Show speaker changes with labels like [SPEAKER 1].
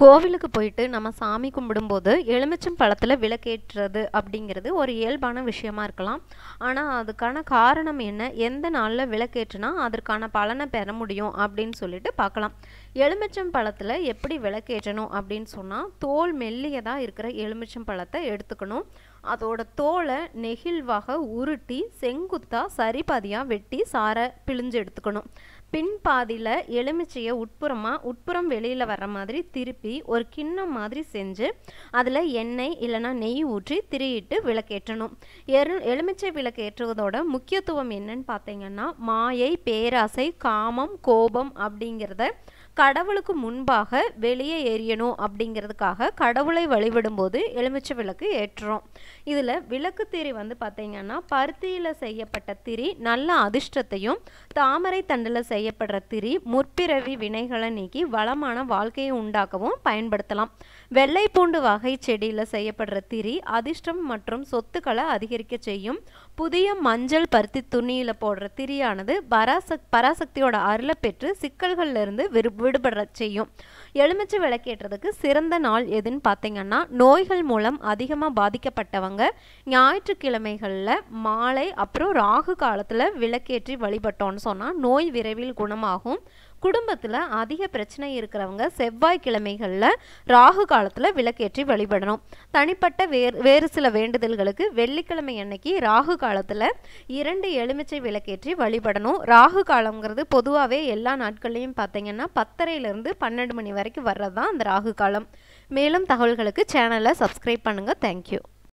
[SPEAKER 1] கோவிலுக்கு போயிட்டு நம்ம சாமி கும்பிடும்போது எலுமிச்சம் பழத்தில் விளக்கேற்றுறது அப்படிங்கிறது ஒரு இயல்பான விஷயமா இருக்கலாம். ஆனால் அதுக்கான காரணம் என்ன, எந்த நாளில் விளக்கேற்றினா அதற்கான பலனை பெற முடியும் அப்படின்னு சொல்லிட்டு பார்க்கலாம். எலுமிச்சம் பழத்தில் எப்படி விளக்கேற்றணும் அப்படின்னு சொன்னால், தோல் மெல்லியதாக இருக்கிற எலுமிச்சம் பழத்தை எடுத்துக்கணும். அதோட தோலை நெகிழ்வாக உருட்டி செங்குத்தாக சரிபாதியாக வெட்டி சாரை பிழிஞ்சு எடுத்துக்கணும். பின்பாதியில் எலுமிச்சையை உட்புறம் வெளியில் வர்ற மாதிரி திருப்பி ஒரு கிண்ணம் மாதிரி செஞ்சு அதில் எண்ணெய் இல்லைனா நெய் ஊற்றி திரியிட்டு விளக்கேற்றணும். எலுமிச்சை விளக்கேற்றுவதோட முக்கியத்துவம் என்னன்னு பார்த்தீங்கன்னா, மாயை, பேராசை, காமம், கோபம் அப்படிங்கிறத கடவுளுக்கு முன்பாக வெளியே எரியணும் அப்படிங்கிறதுக்காக கடவுளை வழிபடும்போது எலுமிச்சை விளக்கு ஏற்றுறோம். இதில் விளக்கு திரி பார்த்தீங்கன்னா, பருத்தியில் செய்யப்பட்ட திரி நல்ல அதிர்ஷ்டத்தையும், தாமரை தண்டில் செய்யப்படுற திரி முற்பிறவி வினைகளை நீக்கி வளமான வாழ்க்கையை உண்டாக்கவும் பயன்படுத்தலாம். வெள்ளை பூண்டு வகை செடியில் செய்யப்படுற திரி அதிர்ஷ்டம் மற்றும் சொத்துக்களை அதிகரிக்க செய்யும். புதிய மஞ்சள் பருத்தி துணியில் போடுற திரியானது பராசக்தியோட அருளை பெற்று சிக்கல்கள்ல இருந்து விடுபட செய்யும். எலுமிச்சை விளக்கேற்றதுக்கு சிறந்த நாள் எதுன்னு பார்த்தீங்கன்னா, நோய்கள் மூலம் அதிகமாக பாதிக்கப்பட்டவங்க ஞாயிற்றுக்கிழமைகளில் மாலை அப்புறம் ராகு காலத்தில் விளக்கேற்றி வழிபட்டோன்னு சொன்னால் நோய் விரைவில் குணமாகும். குடும்பத்தில் அதிக பிரச்சனை இருக்கிறவங்க செவ்வாய்க்கிழமைகளில் ராகு காலத்தில் விளக்கேற்றி வழிபடணும். தனிப்பட்ட வேறு சில வேண்டுதல்களுக்கு வெள்ளிக்கிழமை அன்னைக்கு ராகு காலத்தில் 2 எலுமிச்சை விளக்கேற்றி வழிபடணும். ராகு காலங்கிறது பொதுவாகவே எல்லா நாட்கள்லையும் பார்த்தீங்கன்னா 10:30 to 12 மணி வரைக்கும் வர்றது தான் அந்த ராகு காலம். மேலும் தகவல்களுக்கு சேனலை சப்ஸ்கிரைப் பண்ணுங்கள். தேங்க்யூ.